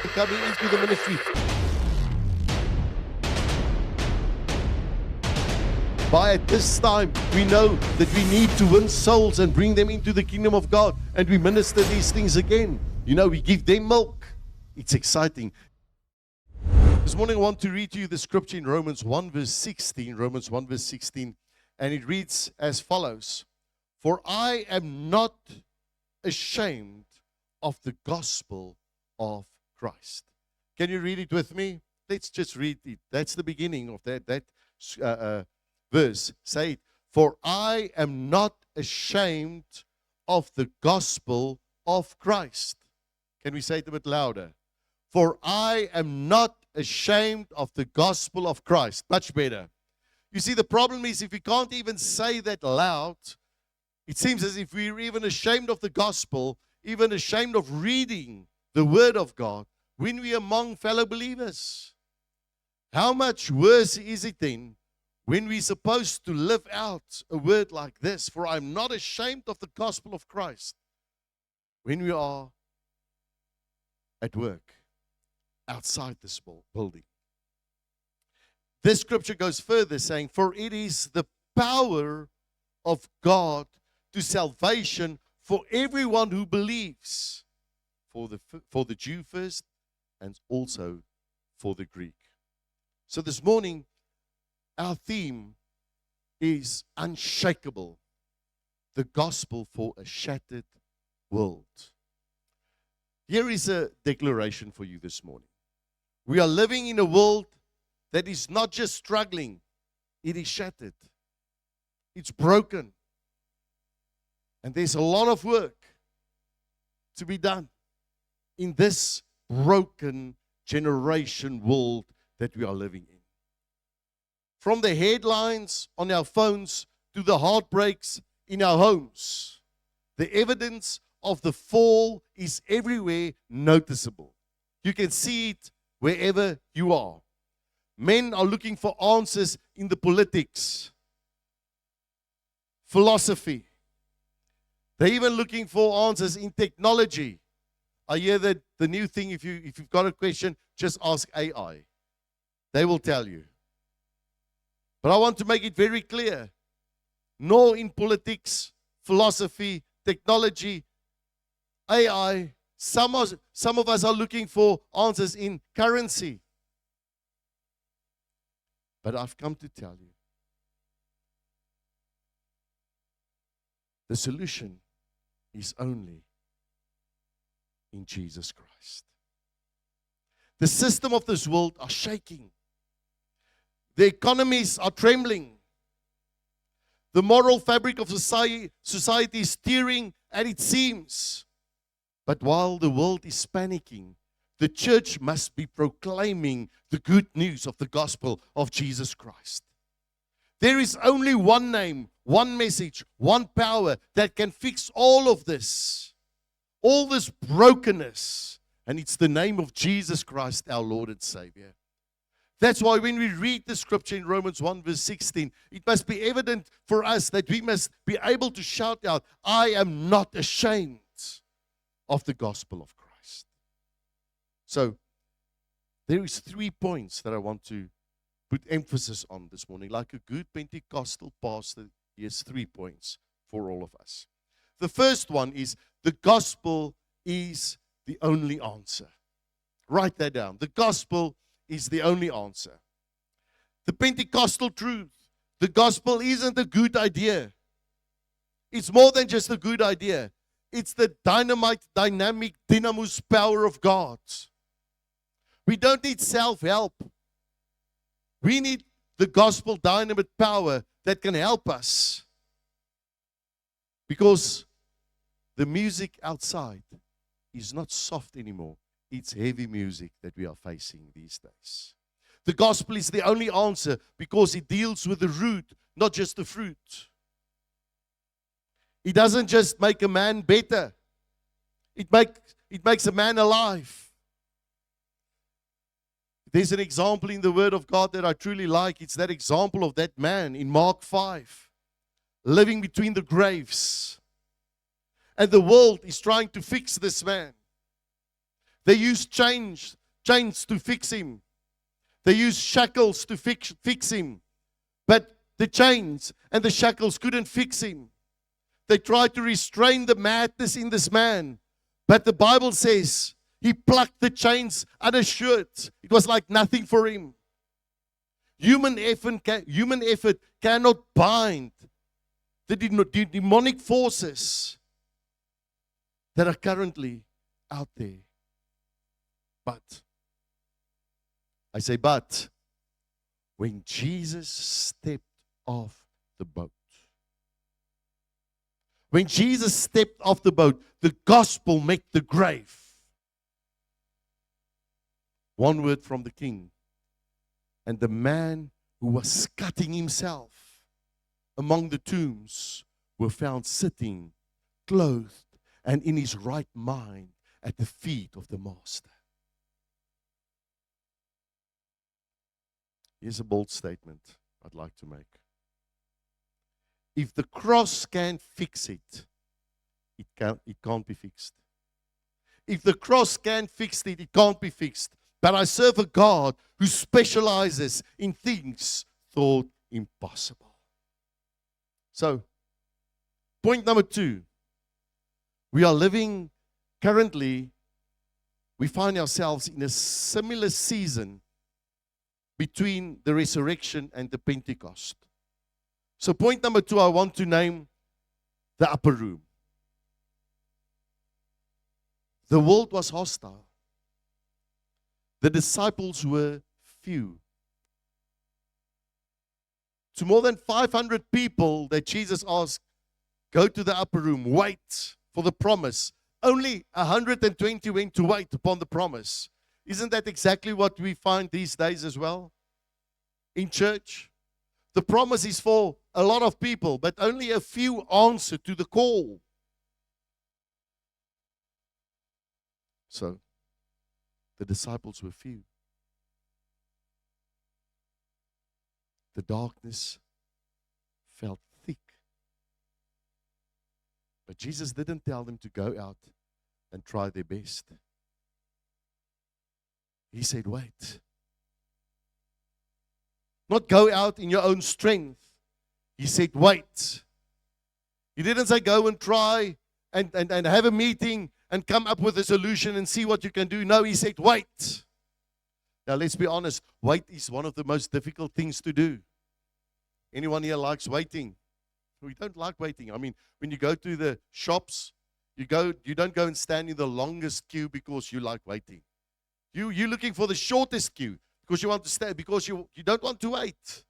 coming into the ministry. By at this time, we know that we need to win souls and bring them into the kingdom of God. And we minister these things again. You know, we give them milk. It's exciting. This morning I want to read to you the scripture in Romans 1 verse 16. Romans 1 verse 16. And it reads as follows. For I am not ashamed of the gospel of Christ. Can you read it with me? Let's just read it. That's the beginning of that verse. Say it. For I am not ashamed of the gospel of Christ. Can we say it a bit louder? For I am not ashamed of the gospel of Christ. Much better. You see, the problem is if we can't even say that loud, it seems as if we're even ashamed of the gospel, even ashamed of reading the word of God when we're among fellow believers. How much worse is it then when we're supposed to live out a word like this, for I'm not ashamed of the gospel of Christ, when we are at work, outside this building. This scripture goes further saying, for it is the power of God to salvation for everyone who believes, for the Jew first and also for the Greek. So this morning, our theme is unshakable, the gospel for a shattered world. Here is a declaration for you this morning. We are living in a world that is not just struggling, it is shattered. It's broken. And there's a lot of work to be done in this broken generation world that we are living in. From the headlines on our phones to the heartbreaks in our homes, the evidence of the fall is everywhere noticeable. You can see it wherever you are. Men are looking for answers in the politics, philosophy. They're even looking for answers in technology. I hear that the new thing, if you've got a question, just ask AI. They will tell you. But I want to make it very clear. Nor in politics, philosophy, technology, AI, some of us are looking for answers in currency. But I've come to tell you, the solution is only in Jesus Christ. The system of this world are shaking. The economies are trembling. The moral fabric of society is tearing at its seams. But while the world is panicking, the church must be proclaiming the good news of the gospel of Jesus Christ. There is only one name, one message, one power that can fix all of this, all this brokenness, and it's the name of Jesus Christ, our Lord and Savior. That's why when we read the scripture in Romans 1 verse 16, it must be evident for us that we must be able to shout out, I am not ashamed of the gospel of Christ. So, there is 3 points that I want to put emphasis on this morning. Like a good Pentecostal pastor, he has 3 points for all of us. The first one is the gospel is the only answer. Write that down. The gospel is the only answer. The Pentecostal truth, the gospel isn't a good idea. It's more than just a good idea. It's the dynamic dynamus power of God. We don't need self-help. We need the gospel dynamite power that can help us. Because the music outside is not soft anymore. It's heavy music that we are facing these days. The gospel is the only answer because it deals with the root, not just the fruit. It doesn't just make a man better. It makes a man alive. There's an example in the Word of God that I truly like. It's that example of that man in Mark 5, living between the graves. And the world is trying to fix this man. They used chains to fix him. They used shackles to fix him. But the chains and the shackles couldn't fix him. They tried to restrain the madness in this man. But the Bible says he plucked the chains unassured. It was like nothing for him. Human effort cannot bind the demonic forces that are currently out there. But, I say but, when Jesus stepped off the boat, when Jesus stepped off the boat, the gospel met the grave. One word from the king. And the man who was cutting himself among the tombs were found sitting, clothed, and in his right mind at the feet of the Master. Here's a bold statement I'd like to make. If the cross can't fix it, it can't be fixed. If the cross can't fix it, it can't be fixed. But I serve a God who specializes in things thought impossible. So, point number 2. We are living currently, we find ourselves in a similar season between the resurrection and the Pentecost. So point number 2, I want to name the upper room. The world was hostile. The disciples were few. To more than 500 people that Jesus asked, go to the upper room, wait for the promise. Only 120 went to wait upon the promise. Isn't that exactly what we find these days as well? In church, the promise is for a lot of people, but only a few answer to the call. So, the disciples were few. The darkness felt thick. But Jesus didn't tell them to go out and try their best. He said, wait. Not go out in your own strength. He said, wait. He didn't say go and try and have a meeting and come up with a solution and see what you can do. No, he said, wait. Now, let's be honest. Wait is one of the most difficult things to do. Anyone here likes waiting? We don't like waiting. I mean, when you go to the shops, you don't go and stand in the longest queue because you like waiting. You're looking for the shortest queue because you want to stand, because you don't want to wait.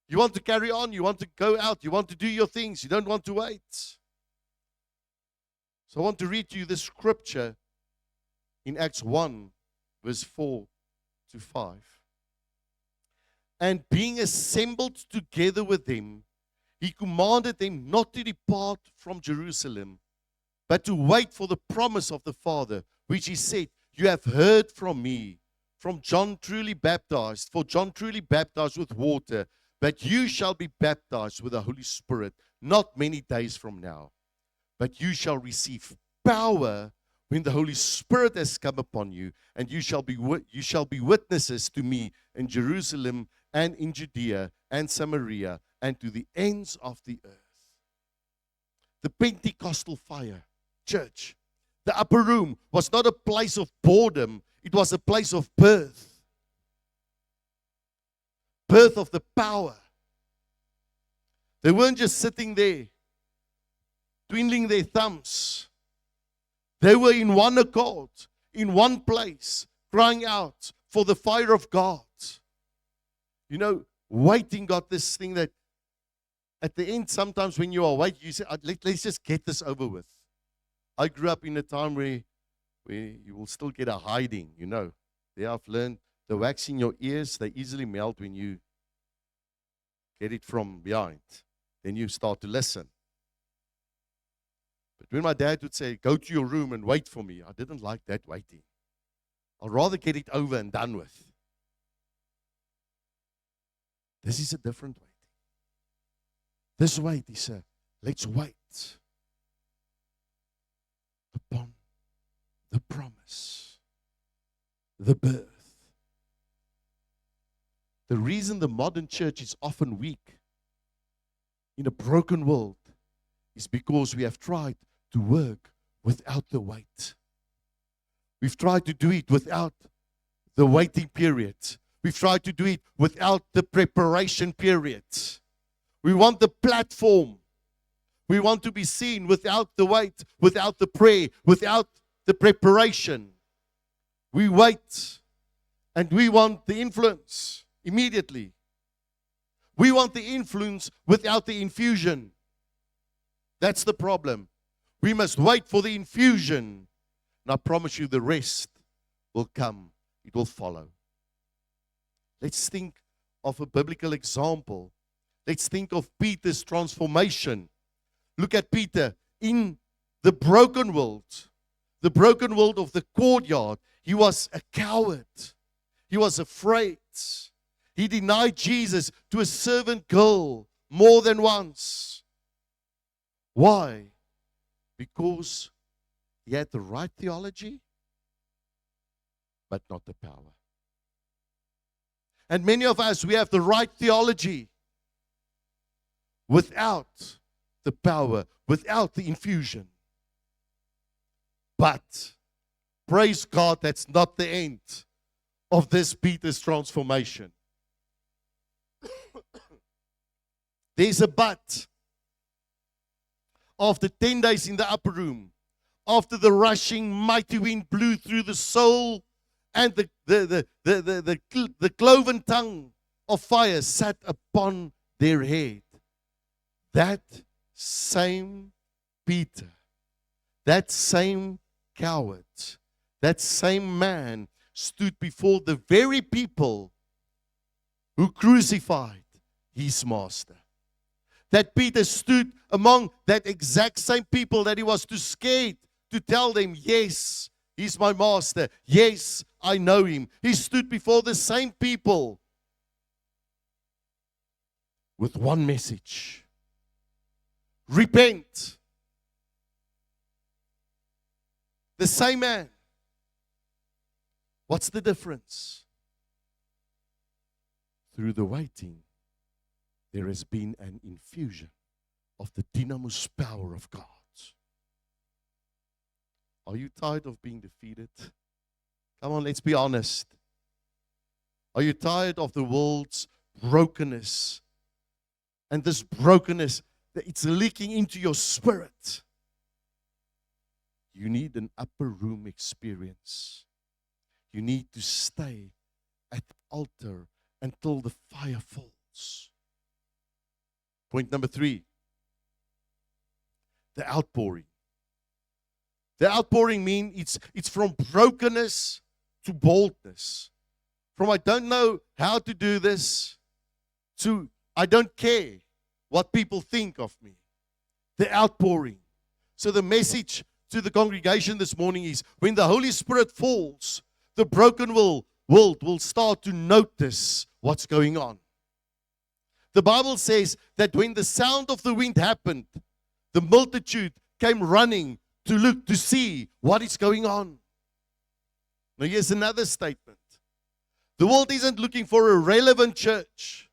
You want to carry on. You want to go out. You want to do your things. You don't want to wait. So I want to read to you this scripture in Acts 1, verse 4 to 5. And being assembled together with them, he commanded them not to depart from Jerusalem, but to wait for the promise of the Father, which he said, you have heard from me, from John truly baptized, for John truly baptized with water, but you shall be baptized with the Holy Spirit not many days from now. But you shall receive power when the Holy Spirit has come upon you, and you shall be witnesses to me in Jerusalem and in Judea and Samaria and to the ends of the earth. The Pentecostal fire, church, the upper room was not a place of boredom, it was a place of birth. Birth of the power. They weren't just sitting there twiddling their thumbs. They were in one accord, in one place, crying out for the fire of God. You know, waiting got this thing that at the end, sometimes when you are waiting, you say, let's just get this over with. I grew up in a time where you will still get a hiding, you know. There I've learned the wax in your ears, they easily melt when you get it from behind. Then you start to listen. But when my dad would say, go to your room and wait for me, I didn't like that waiting. I'd rather get it over and done with. This is a different waiting. This wait is let's wait upon the promise. the birth. The reason the modern church is often weak in a broken world is because we have tried to work without the wait. We've tried to do it without the waiting period. We've tried to do it without the preparation period. We want the platform. We want to be seen without the wait, without the prayer, without the preparation. We wait and we want the influence immediately. We want the influence without the infusion. That's the problem. We must wait for the infusion. And I promise you the rest will come. It will follow. Let's think of a biblical example. Let's think of Peter's transformation. Look at Peter in the broken world of the courtyard. He was a coward. He was afraid. He denied Jesus to a servant girl more than once. Why? Because he had the right theology, but not the power. And many of us, we have the right theology without the power, without the infusion. But, praise God, that's not the end of this Peter's transformation. There's a but. After 10 days in the upper room, after the rushing mighty wind blew through the soul, and the cloven tongue of fire sat upon their head, that same Peter, that same coward, that same man stood before the very people who crucified his master. That Peter stood among that exact same people that he was too scared to tell them, yes, he's my master. Yes, I know him. He stood before the same people with one message. Repent. The same man. What's the difference? Through the waiting, there has been an infusion of the dynamis power of God. Are you tired of being defeated? Come on, let's be honest. Are you tired of the world's brokenness? And this brokenness, it's leaking into your spirit. You need an upper room experience. You need to stay at the altar until the fire falls. Point number 3. The outpouring. The outpouring means it's from brokenness to boldness. From I don't know how to do this to I don't care what people think of me. The outpouring. So the message to the congregation this morning is when the Holy Spirit falls, the broken world will start to notice what's going on. The Bible says that when the sound of the wind happened, the multitude came running to look, to see what is going on. Now here's another statement. The world isn't looking for a relevant church.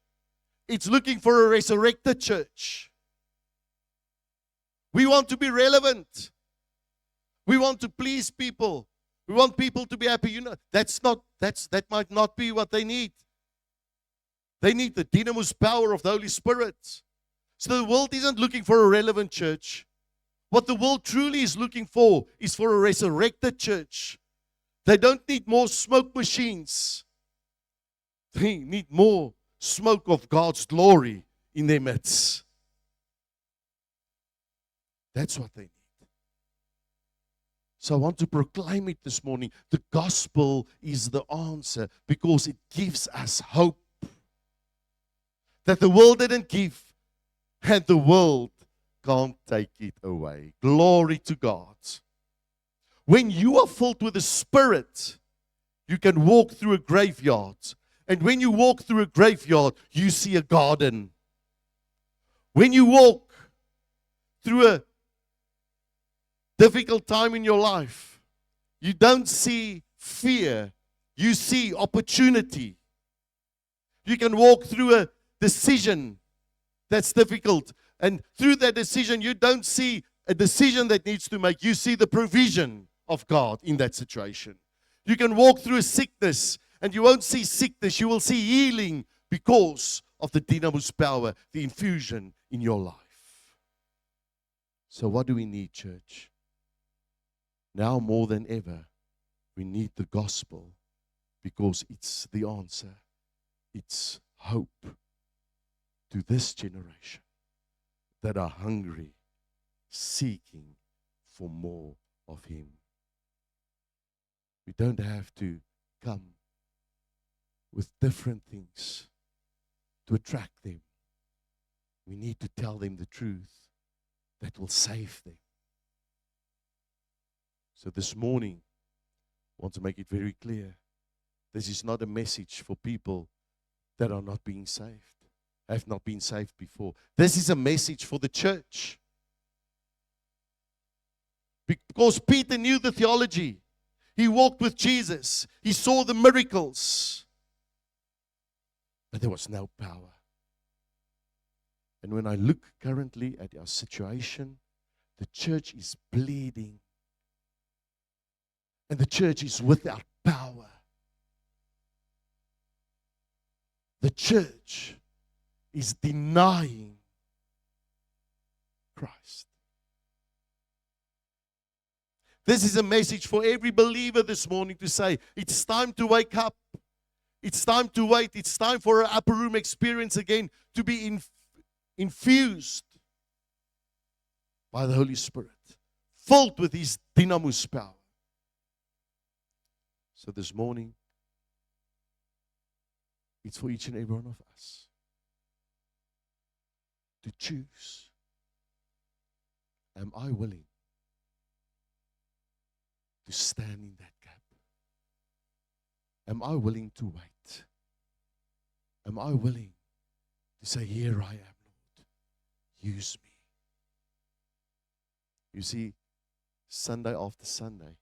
It's looking for a resurrected church. We want to be relevant. We want to please people. We want people to be happy. You know, that might not be what they need. They need the dynamis power of the Holy Spirit. So the world isn't looking for a relevant church. What the world truly is looking for is for a resurrected church. They don't need more smoke machines. They need more smoke of God's glory in their midst. That's what they need. So I want to proclaim it this morning. The gospel is the answer because it gives us hope that the world didn't give, and the world can't take it away. Glory to God. When you are filled with the Spirit, you can walk through a graveyard. And when you walk through a graveyard, you see a garden. When you walk through a difficult time in your life, you don't see fear, you see opportunity. You can walk through a decision that's difficult. And through that decision, you don't see a decision that needs to make. You see the provision of God in that situation. You can walk through a sickness and you won't see sickness. You will see healing because of the dynamis power, the infusion in your life. So what do we need, church? Now more than ever, we need the gospel because it's the answer. It's hope to this generation that are hungry, seeking for more of Him. We don't have to come with different things to attract them. We need to tell them the truth that will save them. So this morning, I want to make it very clear. This is not a message for people that are not being saved, have not been saved before. This is a message for the church. Because Peter knew the theology. He walked with Jesus. He saw the miracles. But there was no power. And when I look currently at our situation, the church is bleeding. And the church is without power. The church is denying Christ. This is a message for every believer this morning to say, it's time to wake up. It's time to wait. It's time for an upper room experience again to be infused by the Holy Spirit, filled with His dynamis power. So this morning, it's for each and every one of us to choose. Am I willing to stand in that gap? Am I willing to wait? Am I willing to say, here I am, Lord, use me? You see, Sunday after Sunday,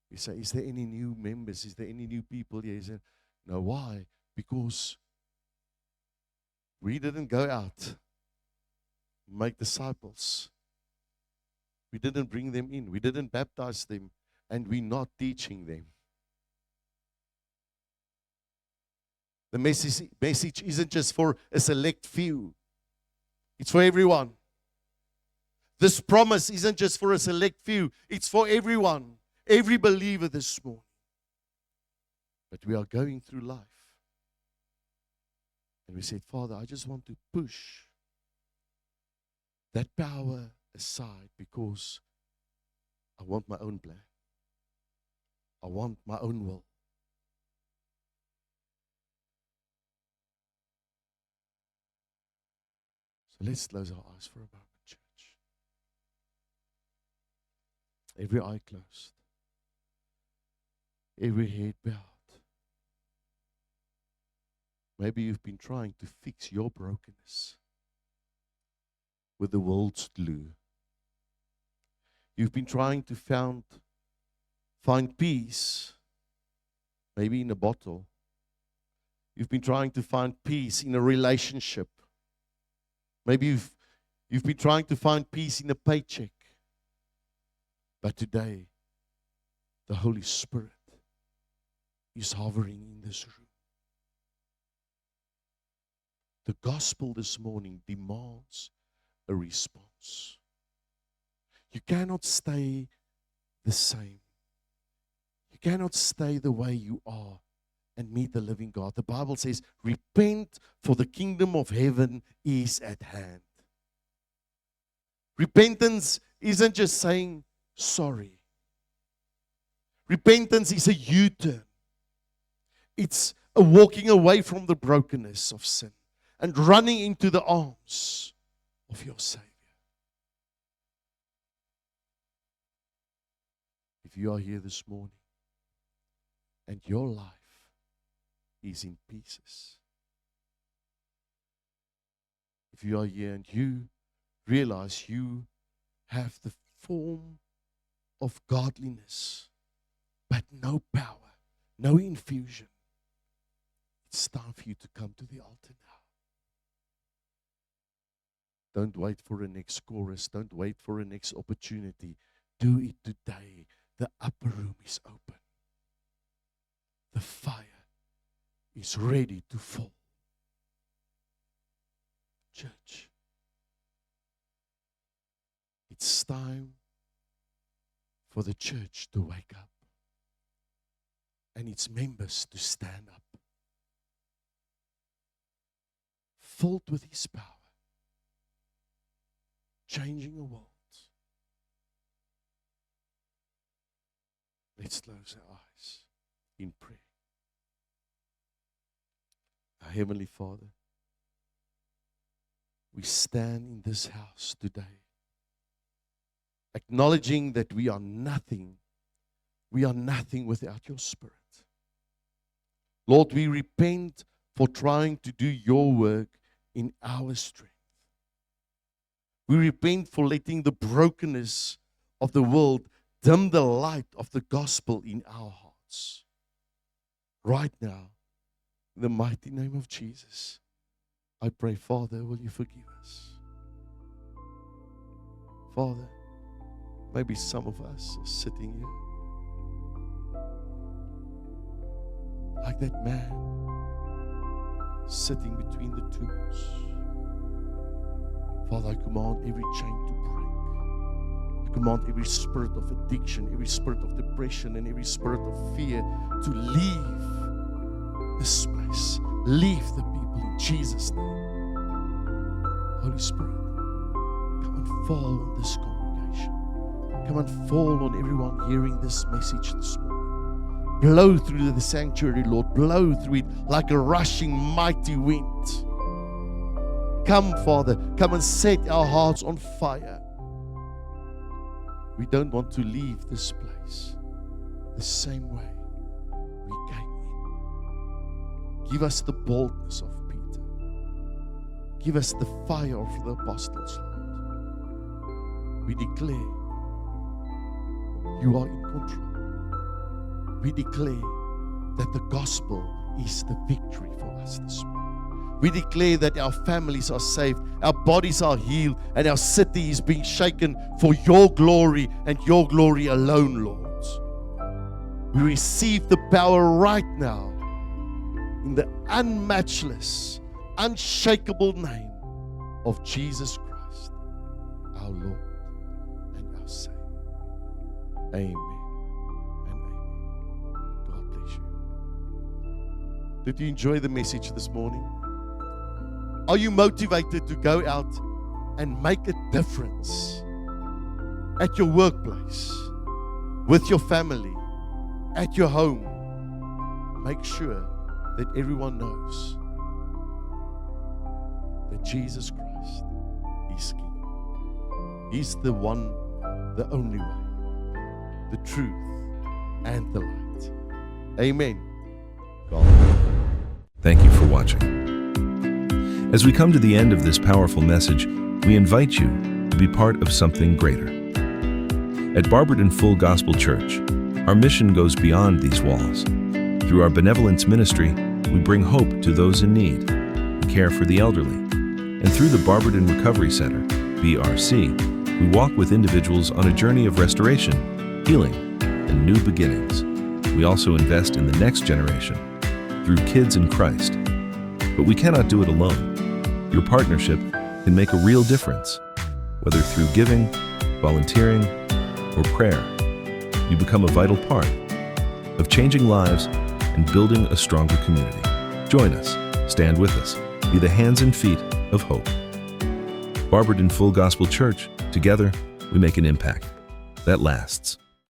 we say, is there any new members? Is there any new people here? He said, no, why? Because we didn't go out, make disciples. We didn't bring them in. We didn't baptize them. And we're not teaching them. The message isn't just for a select few. It's for everyone. This promise isn't just for a select few. It's for everyone. Every believer this morning. But we are going through life. And we said, Father, I just want to push that power aside because I want my own plan. I want my own will. So let's close our eyes for a moment, church. Every eye closed. Every head bowed. Maybe you've been trying to fix your brokenness with the world's glue. You've been trying to find peace, maybe in a bottle. You've been trying to find peace in a relationship. Maybe you've been trying to find peace in a paycheck. But today, the Holy Spirit is hovering in this room. The gospel this morning demands a response. You cannot stay the same. You cannot stay the way you are and meet the living God. The Bible says, repent, for the kingdom of heaven is at hand. Repentance isn't just saying sorry. Repentance is a U-turn. It's a walking away from the brokenness of sin and running into the arms of your Savior. If you are here this morning and your life is in pieces, if you are here and you realize you have the form of godliness, but no power, no infusion. It's time for you to come to the altar now. Don't wait for a next chorus. Don't wait for a next opportunity. Do it today. The upper room is open. The fire is ready to fall. Church, it's time for the church to wake up and its members to stand up, filled with His power, changing a world. Let's close our eyes in prayer. Our Heavenly Father, we stand in this house today, acknowledging that we are nothing without your Spirit. Lord, we repent for trying to do your work in our strength. We repent for letting the brokenness of the world dim the light of the gospel in our hearts. Right now, in the mighty name of Jesus, I pray, Father, will you forgive us? Father, maybe some of us are sitting here like that man sitting between the tombs. Father, I command every chain to break. I command every spirit of addiction, every spirit of depression, and every spirit of fear to leave this place. Leave the people in Jesus' name. Holy Spirit, come and fall on this congregation. Come and fall on everyone hearing this message this morning. Blow through the sanctuary, Lord. Blow through it like a rushing mighty wind. Come, Father, come and set our hearts on fire. We don't want to leave this place the same way we came in. Give us the boldness of Peter. Give us the fire of the apostles, Lord. We declare you are in control. We declare that the gospel is the victory for us this morning. We declare that our families are saved, our bodies are healed, and our city is being shaken for your glory and your glory alone, Lord. We receive the power right now in the unmatchless, unshakable name of Jesus Christ, our Lord and our Savior. Amen and amen. God bless you. Did you enjoy the message this morning? Are you motivated to go out and make a difference at your workplace, with your family, at your home? Make sure that everyone knows that Jesus Christ is King. He's the one, the only way, the truth, and the light. Amen. God. Thank you for watching. As we come to the end of this powerful message, we invite you to be part of something greater. At Barberton Full Gospel Church, our mission goes beyond these walls. Through our benevolence ministry, we bring hope to those in need, care for the elderly, and through the Barberton Recovery Center, BRC, we walk with individuals on a journey of restoration, healing, and new beginnings. We also invest in the next generation through Kids in Christ. But we cannot do it alone. Your partnership can make a real difference. Whether through giving, volunteering, or prayer, you become a vital part of changing lives and building a stronger community. Join us, stand with us, be the hands and feet of hope. Barberton Full Gospel Church, together we make an impact that lasts.